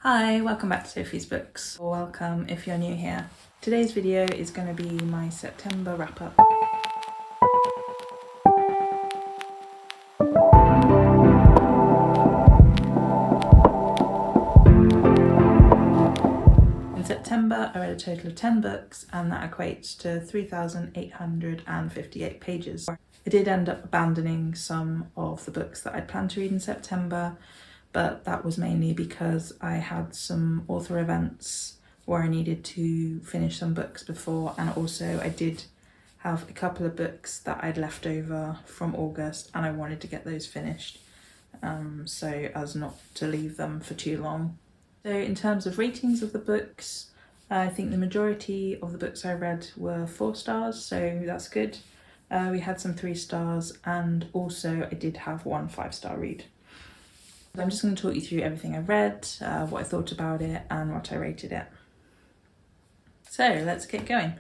Hi, welcome back to Sophie's Books, or welcome if you're new here. Today's video is going to be my September wrap-up. In September, I read a total of 10 books, and that equates to 3,858 pages. I did end up abandoning some of the books that I'd planned to read in September, but that was mainly because I had some author events where I needed to finish some books before, and also I did have a couple of books that I'd left over from August and I wanted to get those finished, so as not to leave them for too long. So in terms of ratings of the books, I think the majority of the books I read were 4 stars, so that's good. We had some 3 stars, and also I did have one 5-star read. I'm just going to talk you through everything I read, what I thought about it, and what I rated it. So let's get going.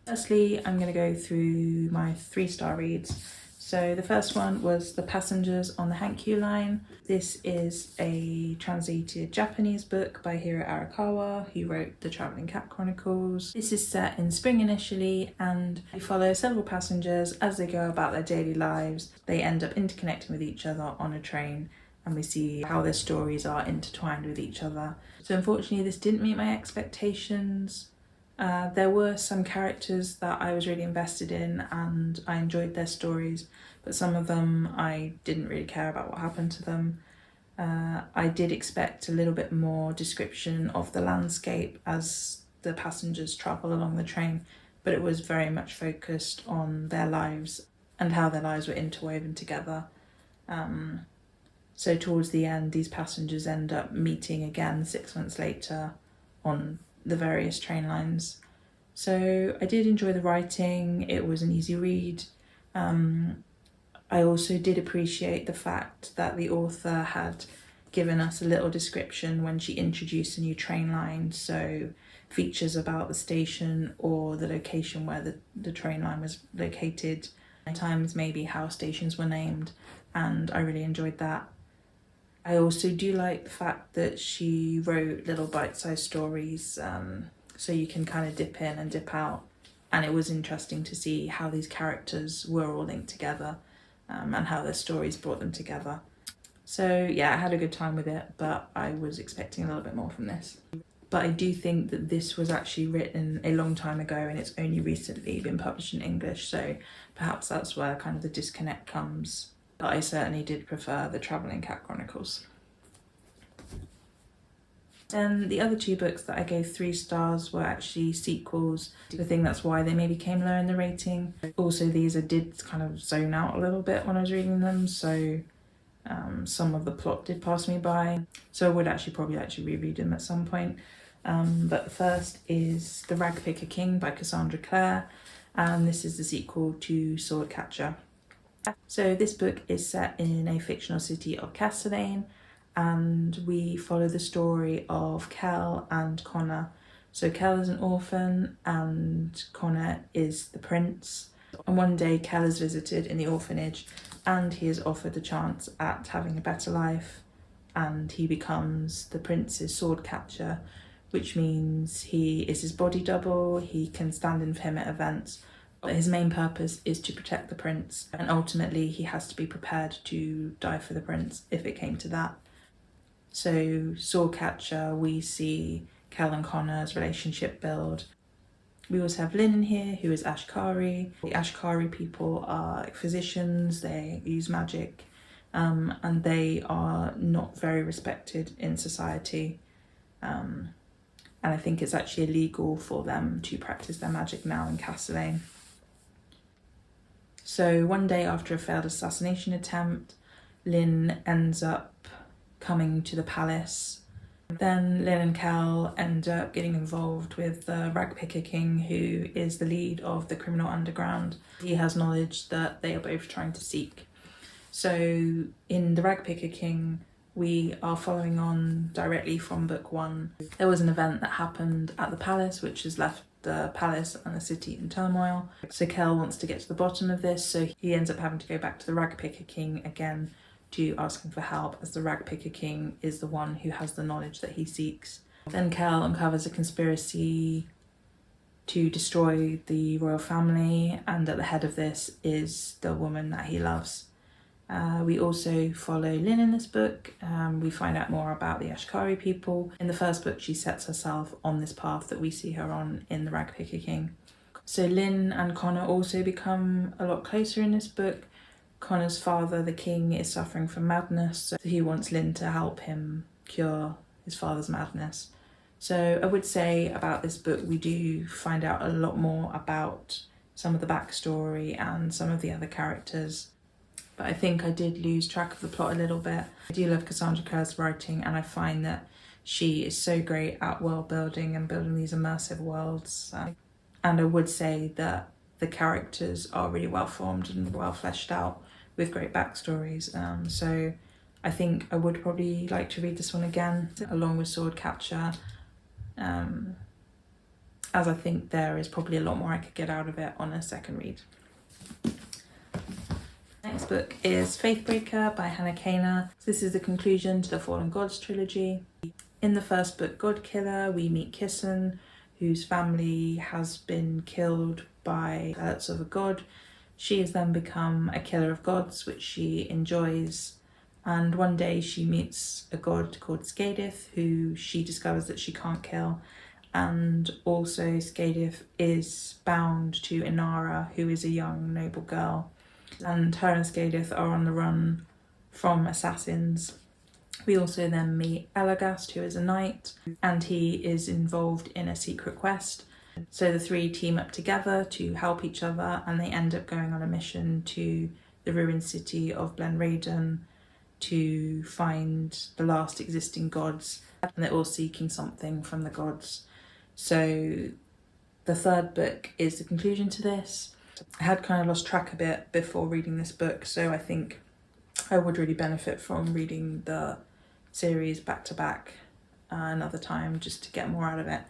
Firstly, I'm going to go through my 3-star reads. So the first one was The Passengers on the Hankyu Line. This is a translated Japanese book by Hiro Arikawa, who wrote The Travelling Cat Chronicles. This is set in spring initially, and we follow several passengers as they go about their daily lives. They end up interconnecting with each other on a train, and we see how their stories are intertwined with each other. So unfortunately this didn't meet my expectations. There were some characters that I was really invested in and I enjoyed their stories, but some of them I didn't really care about what happened to them. I did expect a little bit more description of the landscape as the passengers travel along the train, but it was very much focused on their lives and how their lives were interwoven together. So towards the end, these passengers end up meeting again 6 months later on the various train lines. So I did enjoy the writing, it was an easy read. I also did appreciate the fact that the author had given us a little description when she introduced a new train line, so features about the station or the location where the train line was located, at times maybe how stations were named, and I really enjoyed that. I also do like the fact that she wrote little bite-sized stories, so you can kind of dip in and dip out, and it was interesting to see how these characters were all linked together, and how their stories brought them together. So yeah, I had a good time with it, but I was expecting a little bit more from this. But I do think that this was actually written a long time ago and it's only recently been published in English, so perhaps that's where kind of the disconnect comes. But I certainly did prefer The Travelling Cat Chronicles. And the other 2 books that I gave 3 stars were actually sequels. I think that's why they maybe came lower in the rating. Also, these I did kind of zone out a little bit when I was reading them, so some of the plot did pass me by. So I would probably reread them at some point. But the first is The Ragpicker King by Cassandra Clare, and this is the sequel to Swordcatcher. So this book is set in a fictional city of Castellane, and we follow the story of Kel and Connor. So Kel is an orphan and Connor is the prince. And one day Kel is visited in the orphanage and he is offered a chance at having a better life, and he becomes the prince's sword catcher, which means he is his body double, he can stand in for him at events. But his main purpose is to protect the prince, and ultimately he has to be prepared to die for the prince if it came to that. So Swordcatcher, we see Kel and Connor's relationship build. We also have Lynn in here, who is Ashkari. The Ashkari people are physicians, they use magic, and they are not very respected in society. And I think it's actually illegal for them to practice their magic now in Castellane. So one day after a failed assassination attempt, Lynn ends up coming to the palace. Then Lynn and Kel end up getting involved with the Ragpicker King, who is the lead of the criminal underground. He has knowledge that they are both trying to seek. So in the Ragpicker King, we are following on directly from book 1. There was an event that happened at the palace which has left the palace and the city in turmoil. So Kel wants to get to the bottom of this, so he ends up having to go back to the Ragpicker King again to asking for help, as the Ragpicker King is the one who has the knowledge that he seeks. Then Kel uncovers a conspiracy to destroy the royal family, and at the head of this is the woman that he loves. We also follow Lynn in this book. We find out more about the Ashkari people. In the first book, she sets herself on this path that we see her on in the Ragpicker King. So Lynn and Connor also become a lot closer in this book. Connor's father, the king, is suffering from madness, so he wants Lynn to help him cure his father's madness. So I would say about this book, we do find out a lot more about some of the backstory and some of the other characters. But I think I did lose track of the plot a little bit. I do love Cassandra Clare's writing, and I find that she is so great at world building and building these immersive worlds. And I would say that the characters are really well formed and well fleshed out with great backstories. So I think I would probably like to read this one again, along with Swordcatcher, as I think there is probably a lot more I could get out of it on a second read. Next book is Faithbreaker by Hankyu. This is the conclusion to the Fallen Gods trilogy. In the first book, Godkiller, we meet Gibson, whose family has been killed by zealots of a god. She has then become a killer of gods, which she enjoys. And one day she meets a god called Skadith, who she discovers that she can't kill. And also Skadith is bound to Inara, who is a young noble girl. And her and Skadith are on the run from assassins. We also then meet Elagast, who is a knight, and he is involved in a secret quest. So the three team up together to help each other, and they end up going on a mission to the ruined city of Blenraden to find the last existing gods, and they're all seeking something from the gods. So the third book is the conclusion to this. I had kind of lost track a bit before reading this book, so I think I would really benefit from reading the series back to back another time just to get more out of it.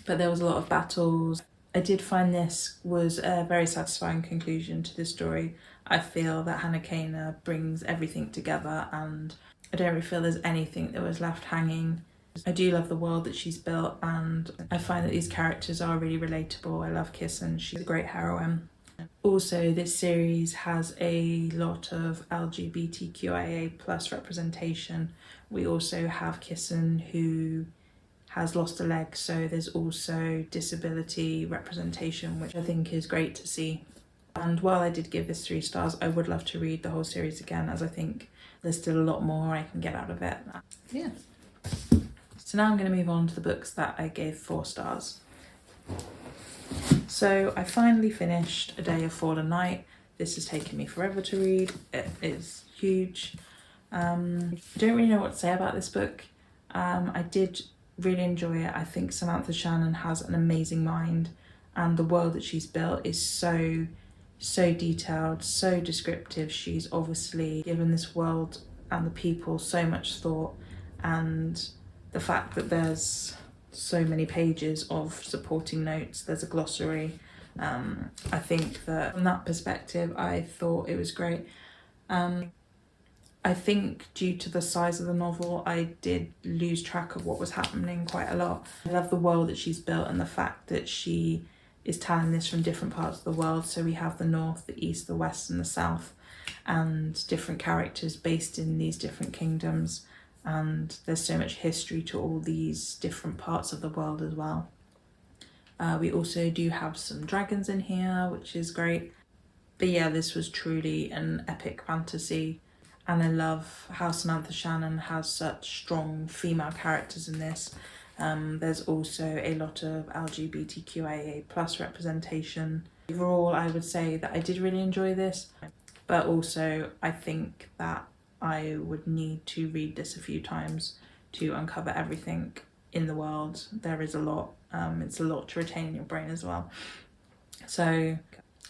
But there was a lot of battles. I did find this was a very satisfying conclusion to the story. I feel that Hankyu brings everything together, and I don't really feel there's anything that was left hanging. I do love the world that she's built, and I find that these characters are really relatable. I love Kiss, she's a great heroine. Also, this series has a lot of LGBTQIA plus representation. We also have Kissen, who has lost a leg, so there's also disability representation, which I think is great to see. And while I did give this 3 stars, I would love to read the whole series again, as I think there's still a lot more I can get out of it. Yeah. So now I'm going to move on to the books that I gave 4 stars. So I finally finished A Day of Fallen Night. This has taken me forever to read. It is huge. I don't really know what to say about this book. I did really enjoy it. I think Samantha Shannon has an amazing mind, and the world that she's built is so detailed, so descriptive. She's obviously given this world and the people so much thought, and the fact that there's so many pages of supporting notes, there's a glossary. I think that from that perspective, I thought it was great. I think due to the size of the novel, I did lose track of what was happening quite a lot. I love the world that she's built and the fact that she is telling this from different parts of the world. So we have the north, the east, the west and the south, and different characters based in these different kingdoms. And there's so much history to all these different parts of the world as well. We also do have some dragons in here, which is great. But yeah, this was truly an epic fantasy. And I love how Samantha Shannon has such strong female characters in this. There's also a lot of LGBTQIA plus representation. Overall, I would say that I did really enjoy this, but also I think that I would need to read this a few times to uncover everything in the world. There is a lot. It's a lot to retain in your brain as well. So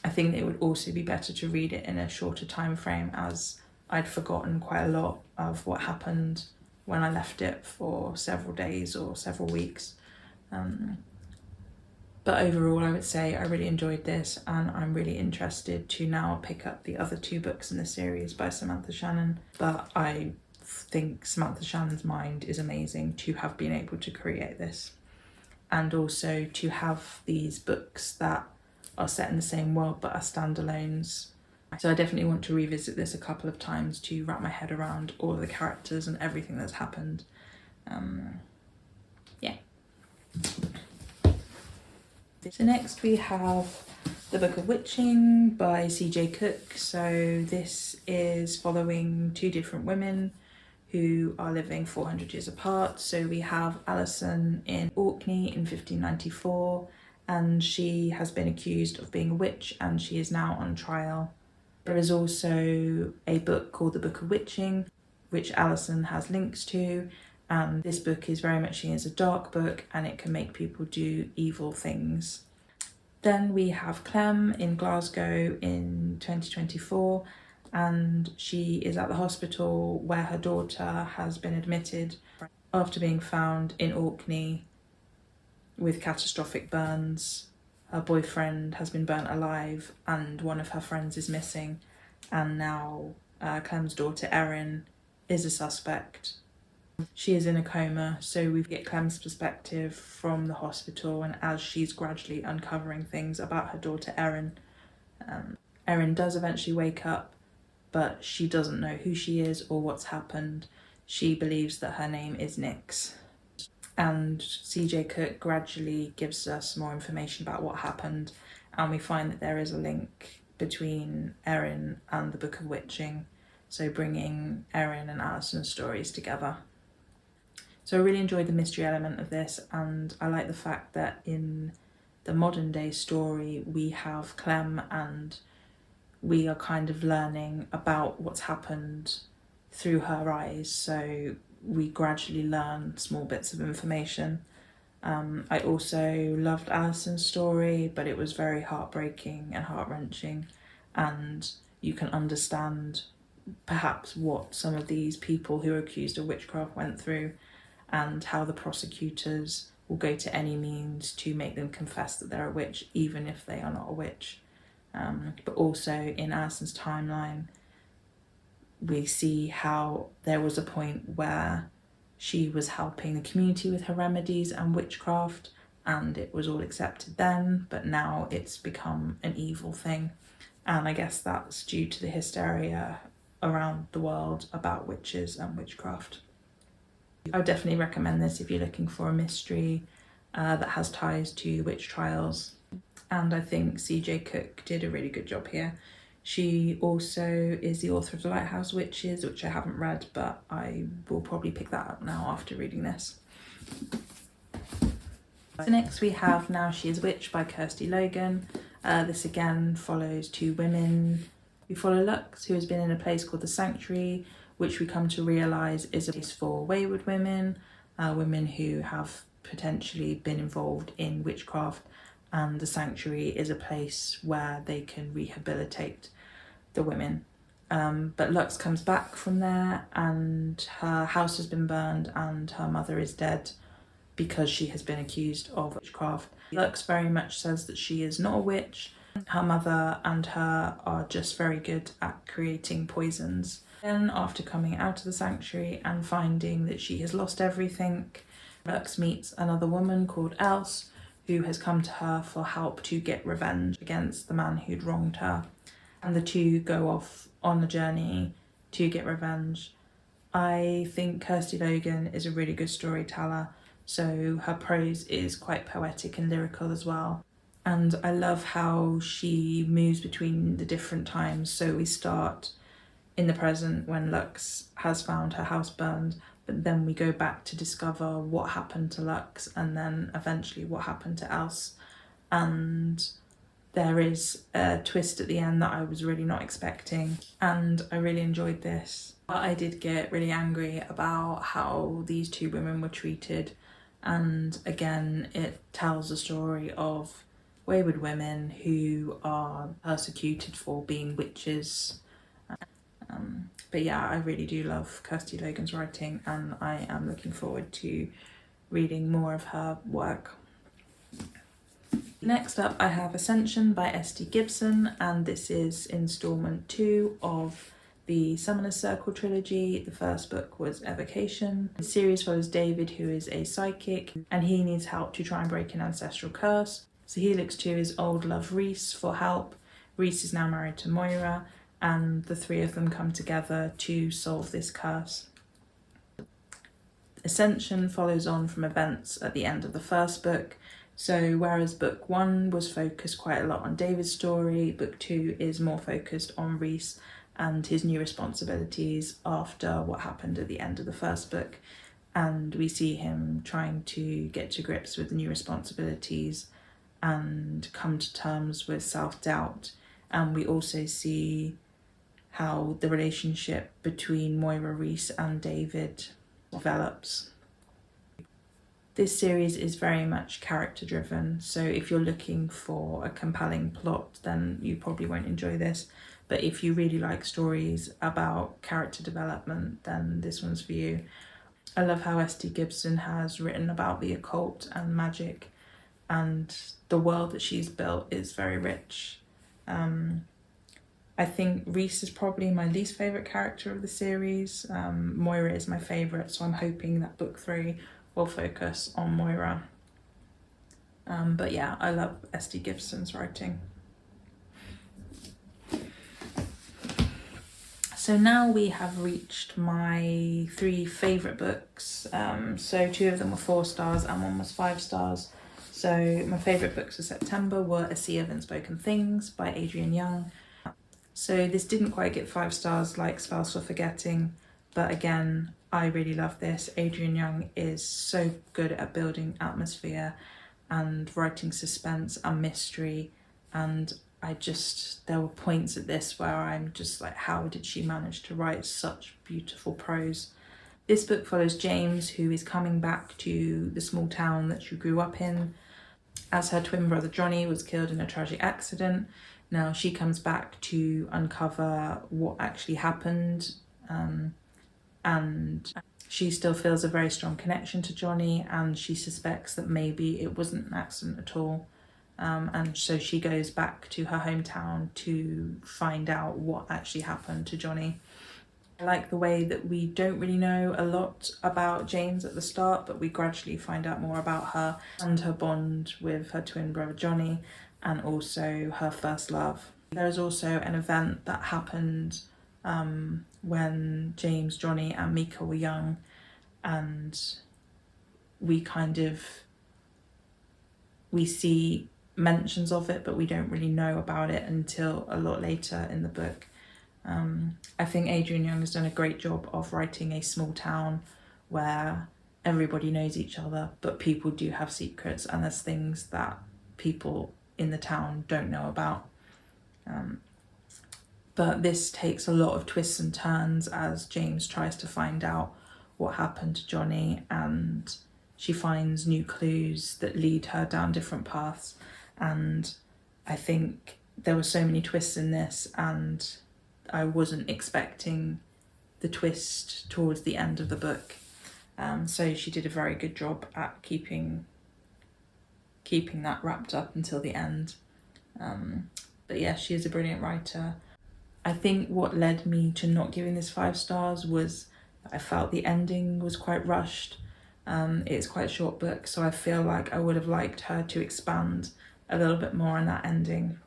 I think it would also be better to read it in a shorter time frame, as I'd forgotten quite a lot of what happened when I left it for several days or several weeks. But But overall, I would say I really enjoyed this, and I'm really interested to now pick up the other 2 books in the series by Samantha Shannon. But I think Samantha Shannon's mind is amazing to have been able to create this, and also to have these books that are set in the same world but are standalones. So I definitely want to revisit this a couple of times to wrap my head around all of the characters and everything that's happened. Yeah. So next we have The Book of Witching by C.J. Cooke. So this is following 2 different women who are living 400 years apart. So we have Alison in Orkney in 1594, and she has been accused of being a witch and she is now on trial. There is also a book called The Book of Witching, which Alison has links to, and this book is very much seen as a dark book and it can make people do evil things. Then we have Clem in Glasgow in 2024, and she is at the hospital where her daughter has been admitted after being found in Orkney with catastrophic burns. Her boyfriend has been burnt alive and one of her friends is missing, and now Clem's daughter Erin is a suspect. She is in a coma, so we get Clem's perspective from the hospital, and as she's gradually uncovering things about her daughter Erin, Erin does eventually wake up, but she doesn't know who she is or what's happened. She believes that her name is Nyx. And C.J. Cooke gradually gives us more information about what happened, and we find that there is a link between Erin and the Book of Witching, so bringing Erin and Alison's stories together. So I really enjoyed the mystery element of this, and I like the fact that in the modern day story we have Clem and we are kind of learning about what's happened through her eyes, so we gradually learn small bits of information. I also loved Alison's story, but it was very heartbreaking and heart-wrenching, and you can understand perhaps what some of these people who are accused of witchcraft went through, and how the prosecutors will go to any means to make them confess that they're a witch, even if they are not a witch. But also in Alison's timeline, we see how there was a point where she was helping the community with her remedies and witchcraft, and it was all accepted then, but now it's become an evil thing. And I guess that's due to the hysteria around the world about witches and witchcraft. I would definitely recommend this if you're looking for a mystery that has ties to witch trials. And I think C.J. Cooke did a really good job here. She also is the author of The Lighthouse Witches, which I haven't read, but I will probably pick that up now after reading this. So next we have Now She Is Witch by Kirsty Logan. This again follows 2 women. We follow Lux, who has been in a place called the Sanctuary, which we come to realise is a place for wayward women, women who have potentially been involved in witchcraft, and the Sanctuary is a place where they can rehabilitate the women. But Lux comes back from there and her house has been burned and her mother is dead because she has been accused of witchcraft. Lux very much says that she is not a witch. Her mother and her are just very good at creating poisons. Then, after coming out of the Sanctuary and finding that she has lost everything, Lux meets another woman called Else, who has come to her for help to get revenge against the man who'd wronged her. And the 2 go off on a journey to get revenge. I think Kirsty Logan is a really good storyteller, so her prose is quite poetic and lyrical as well. And I love how she moves between the different times. So we start in the present when Lux has found her house burned, but then we go back to discover what happened to Lux and then eventually what happened to Else. And there is a twist at the end that I was really not expecting, and I really enjoyed this. But I did get really angry about how these 2 women were treated, and again it tells a story of wayward women who are persecuted for being witches. But yeah, I really do love Kirsty Logan's writing, and I am looking forward to reading more of her work. Next up I have Ascension by Gibson, and this is installment 2 of the Summoner's Circle trilogy. The first book was Evocation. The series follows David, who is a psychic, and he needs help to try and break an ancestral curse. So he looks to his old love Reese for help. Reese is now married to Moira, and the three of them come together to solve this curse. Ascension follows on from events at the end of the first book. So whereas book 1 was focused quite a lot on David's story, book 2 is more focused on Reese and his new responsibilities after what happened at the end of the first book. And we see him trying to get to grips with the new responsibilities and come to terms with self-doubt. And we also see how the relationship between Moira, Reese and David develops. This series is very much character driven, so if you're looking for a compelling plot, then you probably won't enjoy this. But if you really like stories about character development, then this one's for you. I love how Gibson has written about the occult and magic, and the world that she's built is very rich. I think Reese is probably my least favourite character of the series. Moira is my favourite, so I'm hoping that book 3 will focus on Moira. But yeah, I love Gibson's writing. So now we have reached my 3 favourite books. So 2 of them were 4 stars and 1 was 5 stars. So my favourite books for September were A Sea of Unspoken Things by Adrienne. So this didn't quite get 5 stars like Spells for Forgetting, but again, I really love this. Adrienne is so good at building atmosphere and writing suspense and mystery, and there were points at this where I'm just like, how did she manage to write such beautiful prose? This book follows James, who is coming back to the small town that she grew up in, as her twin brother Johnny was killed in a tragic accident. Now she comes back to uncover what actually happened, and she still feels a very strong connection to Johnny, and she suspects that maybe it wasn't an accident at all. And so she goes back to her hometown to find out what actually happened to Johnny. I like the way that we don't really know a lot about James at the start, but we gradually find out more about her and her bond with her twin brother Johnny, and also her first love. There is also an event that happened when James, Johnny and Mika were young, and we see mentions of it, but we don't really know about it until a lot later in the book. I think Adrienne has done a great job of writing a small town where everybody knows each other, but people do have secrets, and there's things that people in the town don't know about. But this takes a lot of twists and turns as James tries to find out what happened to Johnny, and she finds new clues that lead her down different paths. And I think there were so many twists in this, and I wasn't expecting the twist towards the end of the book. So she did a very good job at keeping that wrapped up until the end. But yeah, she is a brilliant writer. I think what led me to not giving this 5 stars was that I felt the ending was quite rushed. It's quite a short book, so I feel like I would have liked her to expand a little bit more on that ending.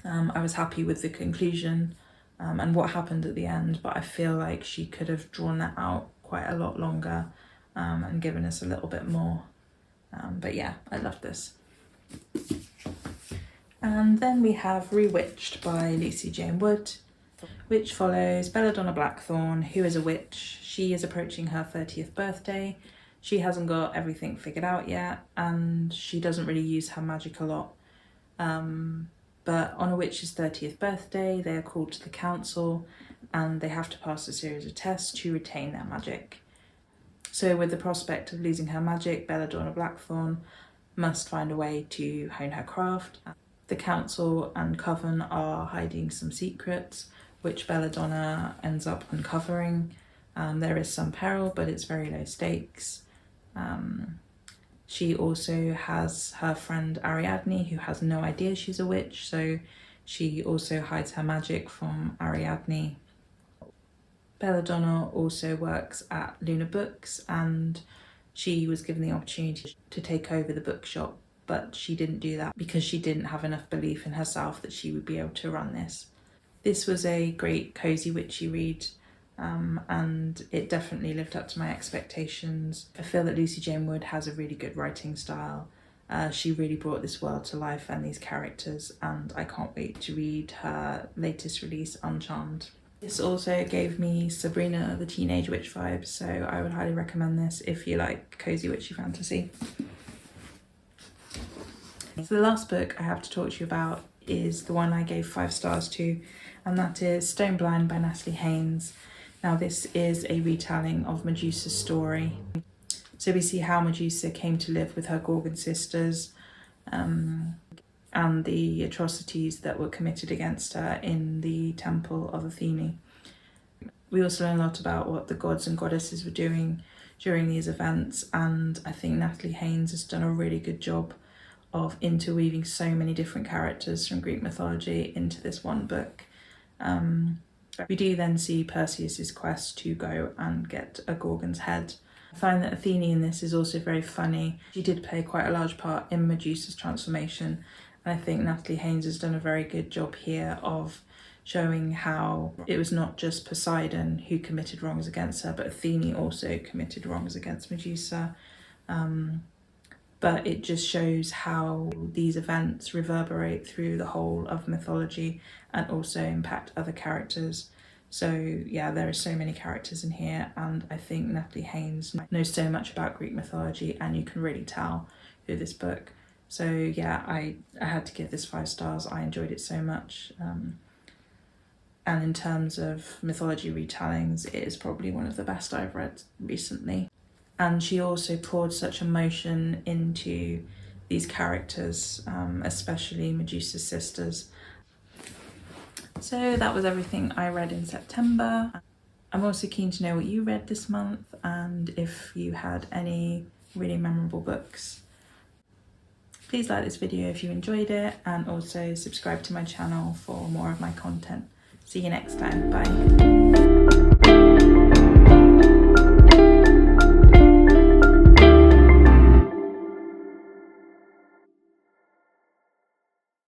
I was happy with the conclusion and what happened at the end, but I feel like she could have drawn that out quite a lot longer and given us a little bit more. But yeah, I loved this. And then we have Rewitched by Lucy Jane Wood, which follows Belladonna Blackthorne, who is a witch. She is approaching her 30th birthday. She hasn't got everything figured out yet, and she doesn't really use her magic a lot. But on a witch's 30th birthday, they are called to the council, and they have to pass a series of tests to retain their magic. So with the prospect of losing her magic, Belladonna Blackthorne must find a way to hone her craft. The council and coven are hiding some secrets, which Belladonna ends up uncovering. There is some peril, but it's very low stakes. She also has her friend Ariadne, who has no idea she's a witch, so she also hides her magic from Ariadne. Belladonna also works at Luna Books, and she was given the opportunity to take over the bookshop, but she didn't do that because she didn't have enough belief in herself that she would be able to run this. This was a great cozy witchy read, and it definitely lived up to my expectations. I feel that Lucy Jane Wood has a really good writing style. She really brought this world to life and these characters, and I can't wait to read her latest release, Uncharmed. This also gave me Sabrina the Teenage Witch vibes, so I would highly recommend this if you like cozy witchy fantasy. So the last book I have to talk to you about is the one I gave 5 stars to, and that is Stone Blind by Natalie Haynes. Now this is a retelling of Medusa's story. So we see how Medusa came to live with her Gorgon sisters, and the atrocities that were committed against her in the temple of Athene. We also learn a lot about what the gods and goddesses were doing during these events, and I think Natalie Haynes has done a really good job of interweaving so many different characters from Greek mythology into this one book. We do then see Perseus's quest to go and get a Gorgon's head. I find that Athene in this is also very funny. She did play quite a large part in Medusa's transformation, and I think Natalie Haynes has done a very good job here of showing how it was not just Poseidon who committed wrongs against her, but Athene also committed wrongs against Medusa. But it just shows how these events reverberate through the whole of mythology and also impact other characters. So yeah, there are so many characters in here, and I think Natalie Haynes knows so much about Greek mythology, and you can really tell through this book. So yeah, I had to give this 5 stars. I enjoyed it so much. And in terms of mythology retellings, it is probably one of the best I've read recently. And she also poured such emotion into these characters, especially Medusa's sisters. So that was everything I read in September. I'm also keen to know what you read this month and if you had any really memorable books. Please like this video if you enjoyed it, and also subscribe to my channel for more of my content. See you next time. Bye.